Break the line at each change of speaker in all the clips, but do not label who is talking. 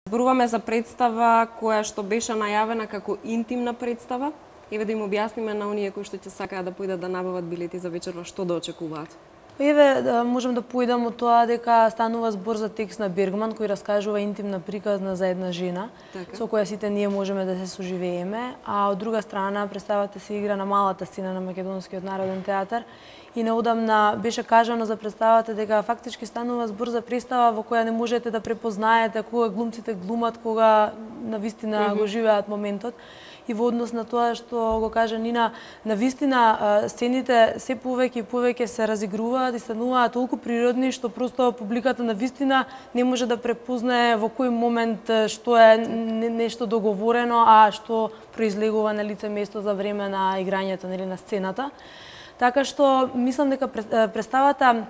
Зборуваме за представа која што беше најавена како интимна представа. Еве да им објасниме на оние кои што ќе сакаат да појдат да набават билети за вечерва што да очекуваат.
Еве, можам да појдам од тоа дека станува збор за текст на Бергман кој раскажува интимна приказна за една жена, со која сите ние можеме да се соживееме, а од друга страна представата се игра на малата сцена на Македонскиот народен театар и неодамна беше кажано за представата дека фактички станува збор за представа во која не можете да препознаете кога глумците глумат, кога навистина го живеат моментот. И во однос на тоа што го кажа Нина, навистина сцените се повеќе и повеќе се разигруваат и стануваат толку природни што просто публиката навистина не може да препознае во кој момент што е нешто договорено, а што произлегува на лице место за време на играњето, нели, на сцената. Така што мислам дека представата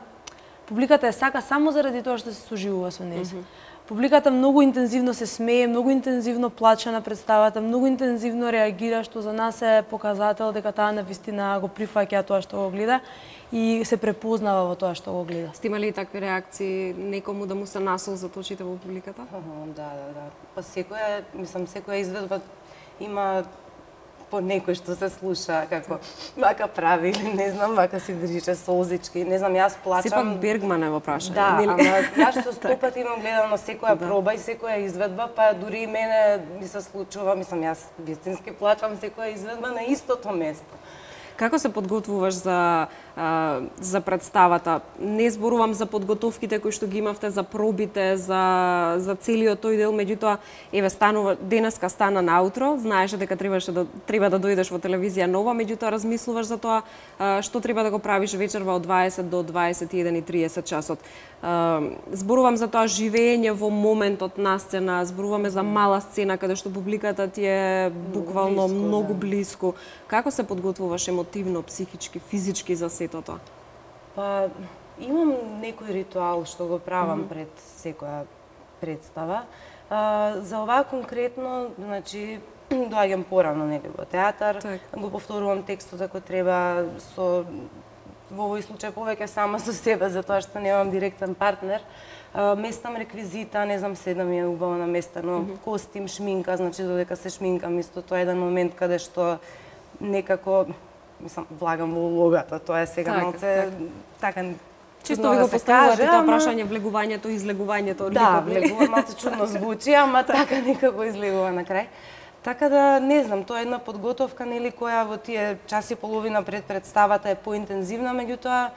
публиката е сака само заради тоа што се соживува со неја. Публиката многу интензивно се смее, многу интензивно плаче на представата, многу интензивно реагира, што за нас е показател дека таа навистина го прифаќа тоа што го гледа и се препознава во тоа што го гледа.
Сте имали такви реакции, некому да му се насолзат очите во публиката?
Да. Па секоја изведба има по некој што се слуша како вака прави или не знам, вака си држише солзички, не знам, јас плачам.
Сепак Бергман е во прашање.
Да, ама јас со 100 пати имам гледано секоја проба и секоја изведба, па дури и мене ми се случува, мислам, јас вистински плачам секоја изведба на истото место.
Како се подготвуваш за представата? Не зборувам за подготовките кои што ги имавте, за пробите, за целиот тој дел, меѓутоа еве денеска стана наутро, знаеше дека треба да дојдеш во телевизија нова, меѓутоа размислуваш за тоа што треба да го правиш вечерва од 20 до 21:30 часот. Зборувам за тоа живење во моментот на сцена, зборуваме за мала сцена каде што публиката ти е буквално многу блиску. Како се подготвуваш емотивно, психички, физички за сето тоа?
Па, имам некој ритуал што го правам пред секоја представа. За ова конкретно, значи, доаѓам порано нели во театар, го повторувам текстот ако треба, во овој случај повеќе сама со себе, затоа што немам директен партнер. Местам реквизита, не знам, седам е убаво наместено, костим, шминка, значи додека се шминкам, исто тоа е еден момент каде што некако, мислам, влагам во улогата, тоа е сега малце така
чисто ви го поставувате тоа прашање влегувањето и излегувањето.
Да, влегува малце чудно звучи, ама така некако излегува на крај. Така да, не знам, тоа е една подготовка, нели, која во тие час и половина пред представата е поинтензивна, меѓутоа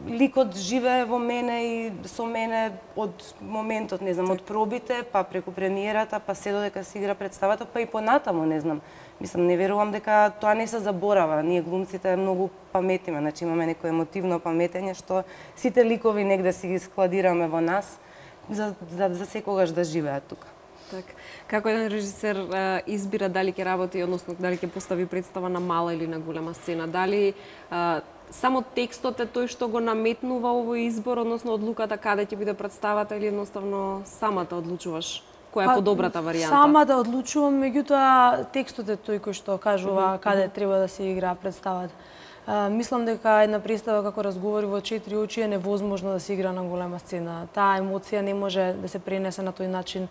ликот живее во мене и со мене од моментот, не знам, од пробите, па преку премиерата, па се додека се игра представата, па и понатаму, не знам. Мислам, не верувам дека тоа не се заборава. Ние глумците многу паметиме, значи имаме некој емотивно паметење што сите ликови негде си ги складираме во нас за секогаш да живеат тука.
Така. Како еден режисер избира дали ќе работи, односно дали ќе постави представа на мала или на голема сцена? Дали само текстот е тој што го наметнува овој избор, односно одлуката каде ќе биде представата или едноставно самата одлучуваш која е подобрата варијанта?
Самата одлучувам, меѓутоа текстот е тој кој што кажува каде треба да се игра представата. Мислам дека една представа како разговори во 4 очи е невозможно да се игра на голема сцена. Таа емоција не може да се пренесе на тој начин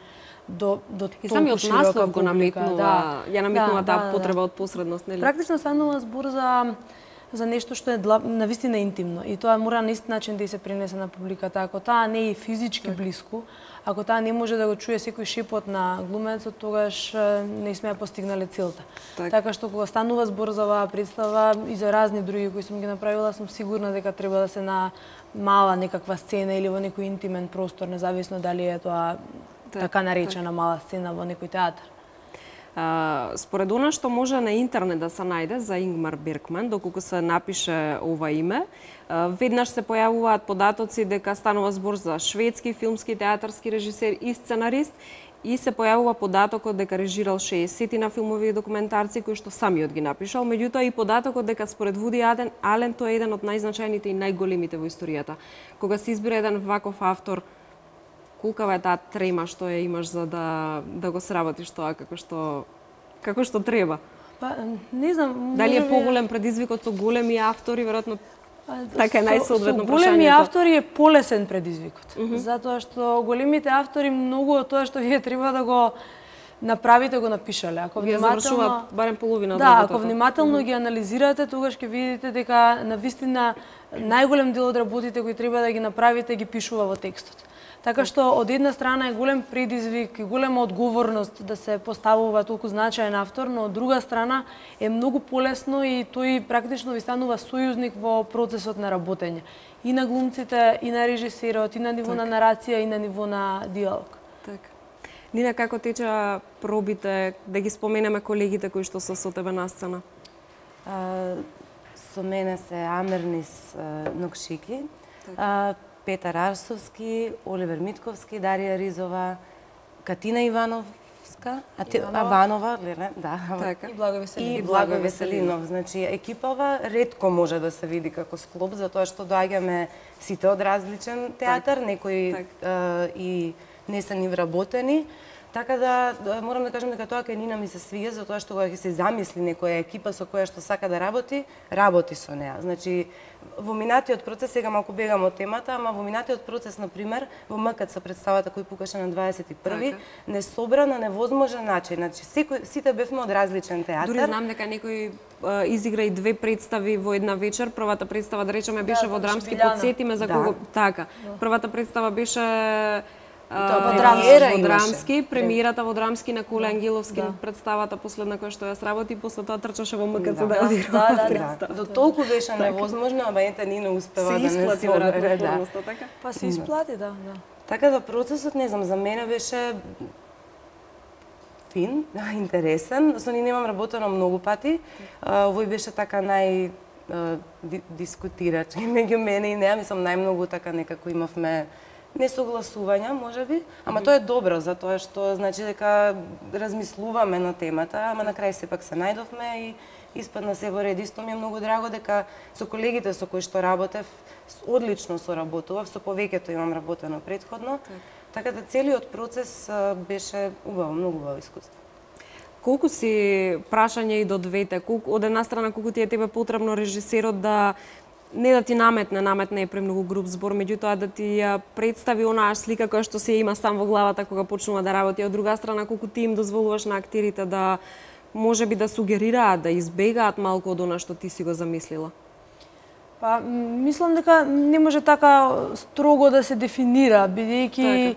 до
и самиот наслов го наметнува, ја наметнува таа потреба од посредност, нели?
Практично станува збор за нешто што е навистина интимно и тоа мора на ист начин да се пренесе на публиката. Ако таа не е физички блиску, ако таа не може да го чуе секој шепот на глумецот, тогаш не сме постигнале целта. Така што кога станува збор за оваа представа и за разни други кои сум ги направила, сум сигурна дека треба да се на мала некаква сцена или во некој интимен простор, независно дали е тоа така наречена мала сцена во некој театар.
Според она што може на интернет да се најде за Ингмар Бергман, доколку се напише ова име, веднаш се појавуваат податоци дека станува збор за шведски филмски театарски режисер и сценарист и се појавува податокот дека режирал 60 на филмови и документарци кои што самиот ги напишал, меѓутоа и податокот дека според Вуди Ален тој е еден од најзначајните и најголемите во историјата. Кога се избира еден ваков автор, колкава е таа трема што ја имаш за да го сработиш тоа како што треба?
Па, не знам,
дали е поголем предизвикот со големи автори, веројатно Така е најсоодветно
Со големи
прашањето.
автори е полесен предизвикот, затоа што големите автори многу од тоа што вие треба да го направите го напишале. Ако
Вие завршуваат барем половина од
да,
работата.
ако внимателно ги анализирате, тогаш ќе видите дека навистина најголем дел од работите кои треба да ги направите ги пишува во текстот. Така што од една страна е голем предизвик и голема одговорност да се поставува толку значаен автор, но од друга страна е многу полесно и тој практично ви станува сојузник во процесот на работење. И на глумците, и на режисерот, и на ниво на нарација, и на ниво на диалог.
Така. Нина, како теча пробите, да ги споменеме колегите кои што се со тебе на сцена?
Со мене се Амернис Нокшики, Петар Арсовски, Оливер Митковски, Дарија Ризова, Катина Ивановска, Аванова, да.
Така.
И Благо Веселинов.
И Благо Веселинов. Значи, екипава ретко може да се види како склоп, затоа што доаѓаме сите од различен театар, некои и не се ни вработени. Така да морам да кажам дека тоа кај Нина ми се свија, затоа што кога ќе се замисли некоја екипа со која што сака да работи, работи со неа. Значи, во минатиот процес, сега малку бегам од темата, ама во минатиот процес, например, во МКЦ представата кој пукаше на 21-ви, не собра на невозможен начин. Значи, сите бевме од различен театар.
Дури знам дека некој изигра и две представи во една вечер. Првата представа, да речеме, беше во драмски, подсетиме за кого... Така. Првата представа беше во драмски, премиерата во драмски на Коле Ангеловски, представата последна која што ја сработи, после тоа трчаше во МКЦ да одиграва представа.
До толку беше невозможно, ама ете Нина успева да не
се веројатно, така?
Па се исплати, да.
Така да процесот, не знам, за мене беше фин, интересен. Со Нина имам работено многу пати. Овој беше така дискутирач меѓу мене и неа, мислам најмногу така некако имавме несогласувања, можеби, ама тоа е добро, затоа што значи дека размислуваме на темата, ама на крај сепак се најдовме и испадна се во ред. Исто ми е многу драго дека со колегите со кои што работев, одлично соработував, со повеќето имам работено претходно, така да целиот процес беше убаво, многу убаво искуство.
Колку си прашање и до двете, од една страна колку ти е тебе потребно режисерот да не да ти наметне е премногу груб збор, меѓутоа да ти ја представи онаа слика која што се има сам во главата кога почнува да работи. Од друга страна, колку ти им дозволуваш на актерите да можеби да сугерираат, да избегаат малку од она што ти си го замислила?
Па, мислам дека не може така строго да се дефинира, бидејќи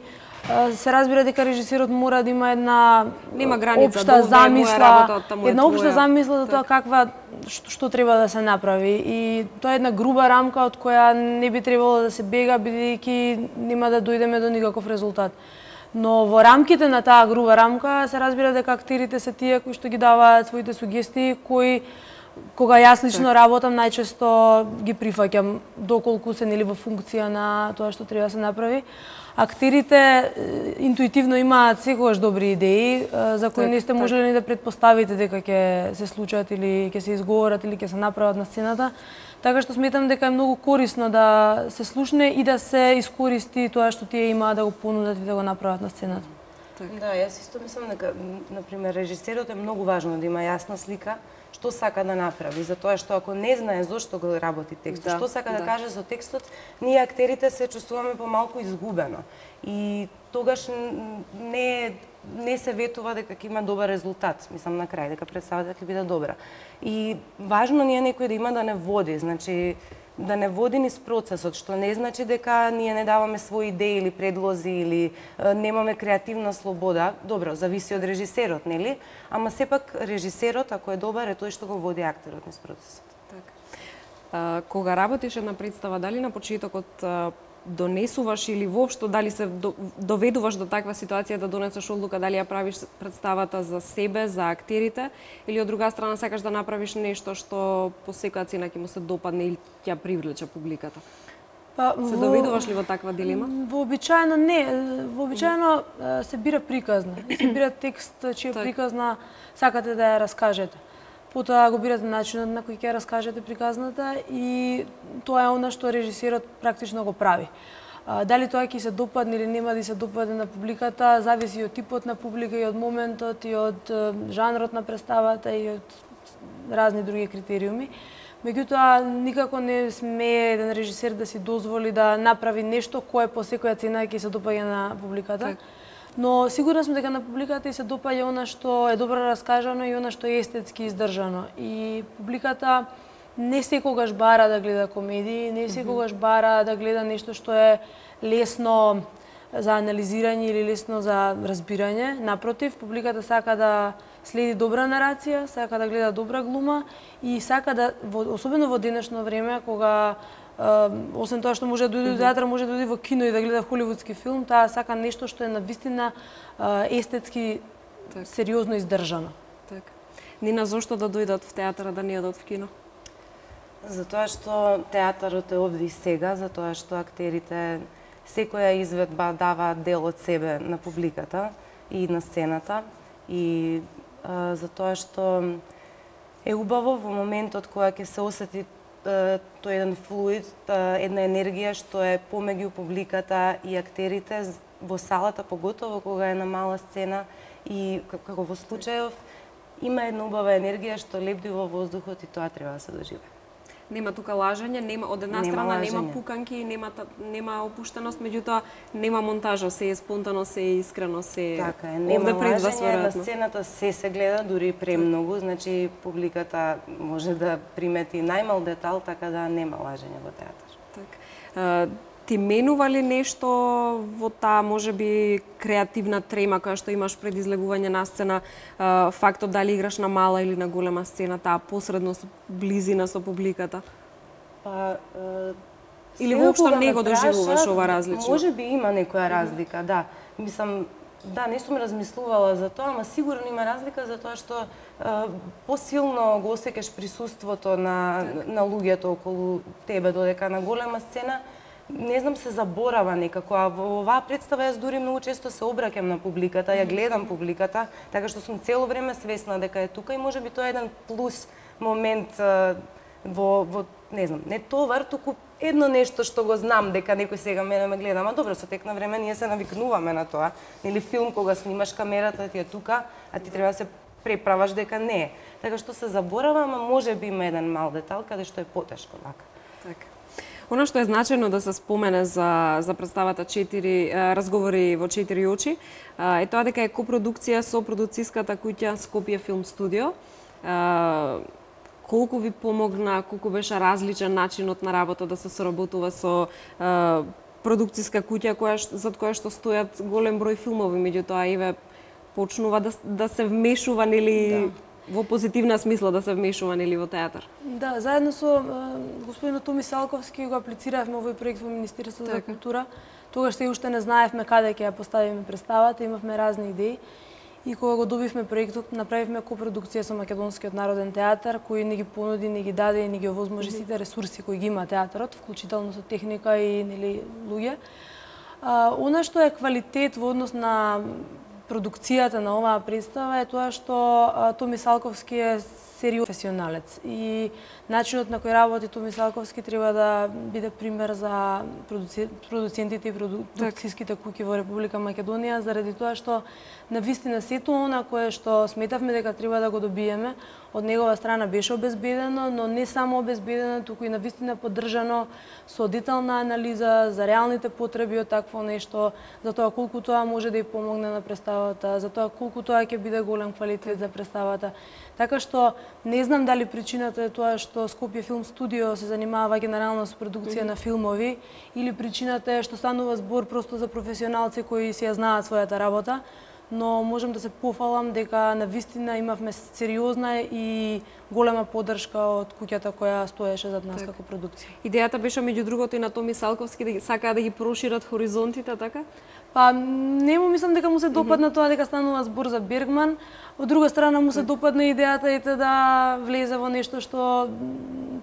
се разбира дека режисерот мора да има една општа замисла, за тоа каква што треба да се направи, и тоа е една груба рамка од која не би требало да се бега, бидејќи нема да дојдеме до никаков резултат. Но во рамките на таа груба рамка се разбира дека актерите се тие кои што ги даваат своите сугестии, кои кога јас лично работам најчесто ги прифаќам доколку се нели во функција на тоа што треба да се направи. Актерите интуитивно имаат секогаш добри идеи за кои не сте можеле ни да претпоставите дека ќе се случат или ќе се изговорат или ќе се направат на сцената. Така што сметам дека е многу корисно да се слушне и да се искористи тоа што тие имаат да го понудат и да го направат на сцената.
Да, јас исто мислам дека, например, режисерот е многу важно да има јасна слика што сака да направи, затоа што ако не знае зошто го работи текстот, што сака да каже со текстот, ние актерите се чувствуваме помалку изгубено. И тогаш не се ветува дека ќе има добар резултат, мислам на крај, дека представата ќе биде добра. И важно ни е некој да има да не води, значи да не води низ процесот, што не значи дека ние не даваме своји идеи или предлози или немаме креативна слобода. Добро, зависи од режисерот, нели? Ама сепак режисерот, ако е добар, е тој што го води актерот низ процесот.
Така. Кога работиш една представа, дали на почетокот донесуваш или воопшто дали се доведуваш до таква ситуација да донесеш одлука дали ја правиш представата за себе, за актерите, или од друга страна сакаш да направиш нешто што по секоја цена ќе му се допадне или ќе привлече публиката?
Па,
се доведуваш ли во таква дилема?
Вообичаено не. Вообичаено се бира приказна. Се бира текст чија приказна сакате да ја раскажете. Потоа го бирате начинот на кој ќе раскажете приказната и тоа е она што режисерот практично го прави. Дали тоа ќе се допадне или нема да се допадне на публиката, зависи од типот на публика и од моментот и од жанрот на представата и од разни други критериуми. Меѓутоа, никако не смее еден режисер да си дозволи да направи нешто кое по секоја цена ќе се допаѓа на публиката. Но сигурна сум дека на публиката и се допаѓа она што е добро раскажано и она што е естетски издржано. И публиката не секогаш бара да гледа комедии, не секогаш бара да гледа нешто што е лесно за анализирање или лесно за разбирање. Напротив, публиката сака да следи добра нарација, сака да гледа добра глума и сака да, особено во денешно време, кога освен тоа што може да дојде до театар, може да дојде во кино и да гледа холивудски филм, таа сака нешто што е навистина естетски сериозно издржано.
Така. Нина, зошто да дојдат в театар, да не одат в кино?
Затоа што театарот е овде и сега, затоа што актерите секоја изведба дава дел од себе на публиката и на сцената и затоа што е убаво во моментот кога ќе се осети тој еден флуид, една енергија што е помеѓу публиката и актерите во салата, поготово кога е на мала сцена и како во случајов има една убава енергија што лебди во воздухот и тоа треба да се доживее.
Нема тука лажење, нема од една страна нема пуканки, нема опуштеност, меѓутоа нема монтажа, се е спонтано, се е искрено, се
така е, нема лажење, на сцената се гледа дури премногу, значи публиката може да примети најмал детал, така да нема лажење во театар.
Так. Ти менува ли нешто во таа можеби креативна трема која што имаш пред излегување на сцена, фактот дали играш на мала или на голема сцена, таа посредност, близина со публиката?
Па
или воопшто не го доживуваш ова различно?
Можеби има некоја разлика, да. Мислам, да, не сум размислувала за тоа, ама сигурно има разлика за тоа што посилно го осеќаш присуството на луѓето околу тебе додека на голема сцена. Не знам, се заборава некако, а во оваа представа јас дури многу често се обраќам на публиката, ја гледам публиката, така што сум цело време свесна дека е тука и можеби тоа е еден плюс момент во не знам, не товар, туку едно нешто што го знам дека некој сега мене ме гледа, ама добро, со тек на време ние се навикнуваме на тоа. Нели филм кога снимаш камерата ти е тука, а ти треба да се преправаш дека не е. Така што се заборава, ама можеби има еден мал детал каде што е потешко вака.
Така. Она што е значено да се спомене за представата 4 разговори во 4 очи е тоа дека е копродукција со продуциската куќа Скопје Филм Студио. Колку ви помогна, колку беше различен начинот на работа да се соработува со продукциска куќа зад која што стојат голем број филмови, меѓутоа еве почнува да се вмешува нели во позитивна смисла да се вмешува нели во театар.
Да, заедно со господинот Томи Салковски го аплициравме овој проект во Министерството за култура. Тогаш се уште не знаевме каде ќе ја поставиме представата, имавме разни идеи. И кога го добивме проектот, направивме копродукција со Македонскиот народен театар, кој ни ги понуди, ни ги даде и ни ги овозможи сите ресурси кои ги има театарот, вклучително со техника и нели луѓе. Она што е квалитет во однос на продукцијата на оваа представа е тоа што Томи Салковски е сериозен професионалец и начинот на кој работи Томи Салковски треба да биде пример за продуцентите и продукцијските куќи во Република Македонија, заради тоа што навистина сето она кое што сметавме дека треба да го добиеме од негова страна беше обезбедено, но не само обезбедено, туку и навистина поддржано со детална анализа за реалните потреби од такво нешто, за тоа колку тоа може да ја помогне на представата, за тоа колку тоа ќе биде голем квалитет за представата. Така што не знам дали причината е тоа што Скопје Филм Студио се занимава генерално со продукција на филмови или причината е што станува збор просто за професионалци кои си ја знаат својата работа, но можам да се пофалам дека навистина имавме сериозна и голема поддршка од куќата која стоеше зад нас како продукција.
Идејата беше меѓу другото и на Томи Салковски да сакаа да ги прошират хоризонтите, така?
Па не му мислам дека му се допадна тоа дека станува збор за Бергман. Од друга страна му се допадна идејата да влезе во нешто што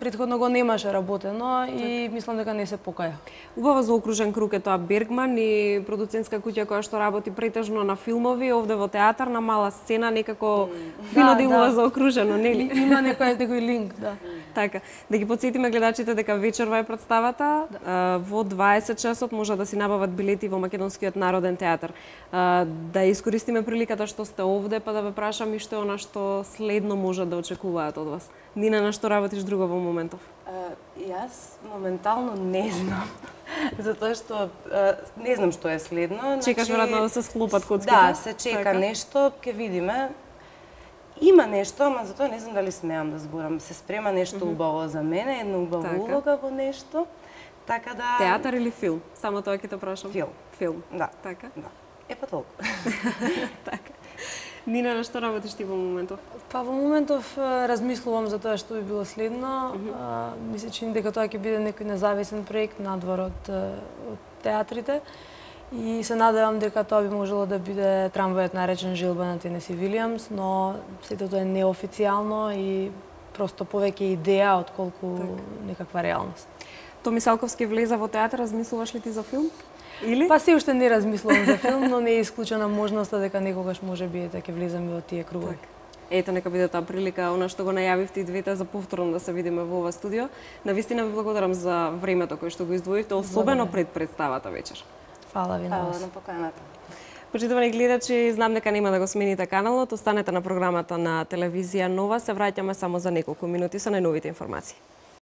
претходно го немаше работено и мислам дека не се покаја.
Убаво заокружен круг е тоа Бергман и продуцентска куќа која што работи претежно на филмови, овде во театар на мала сцена некако фино да го заокружено, нели?
Има некој линк, да.
Така, да ги подсетиме гледачите дека вечерва е представата, во 20 часот може да си набават билети во Македонскиот народен театар. Да искористиме приликата што сте овде, па да ве прашам и што е она што следно може да очекуваат од вас. Нина, на што работиш друго во моментов?
Јас моментално не знам, затоа што не знам што е следно.
Чекаш веројатно да се склопат коцките?
Да, се чека нешто, ќе видиме. Има нешто, ама затоа не знам дали смеам да зборам. Се спрема нешто убаво за мене, една убава улога во нешто. Така да...
Театар или филм? Само тоа ќе те прашам.
Филм.
Филм.
Да.
Така?
Да. Па толку.
Така. Нина, на што работиш ти во моментов?
Па во моментов размислувам за тоа што би било следно. Ми се чини дека тоа ќе биде некој независен проект надвор од театрите. И се надевам дека тоа би можело да биде трамвајот наречен Желба на Тенеси Вилијамс, но сето тоа е неофицијално и просто повеќе идеја отколку некаква реалност.
Томи Салковски влеза во театар, размислуваш ли ти за филм? Или?
Па се уште не размислувам за филм, но не е исклучена можноста дека некогаш може би ќе влезам и во тие кругови.
Ето, нека биде таа прилика, она што го најавивте и двете за повторно да се видиме во ова студио. Навистина ви благодарам за времето кое што го издвоивте, особено пред представата вечер.
Фала ви на вас.
Фала на поканата.
Почитувани гледачи, знам дека нема да го смените каналот, останете на програмата на телевизија Нова, се враќаме само за неколку минути со најновите информации.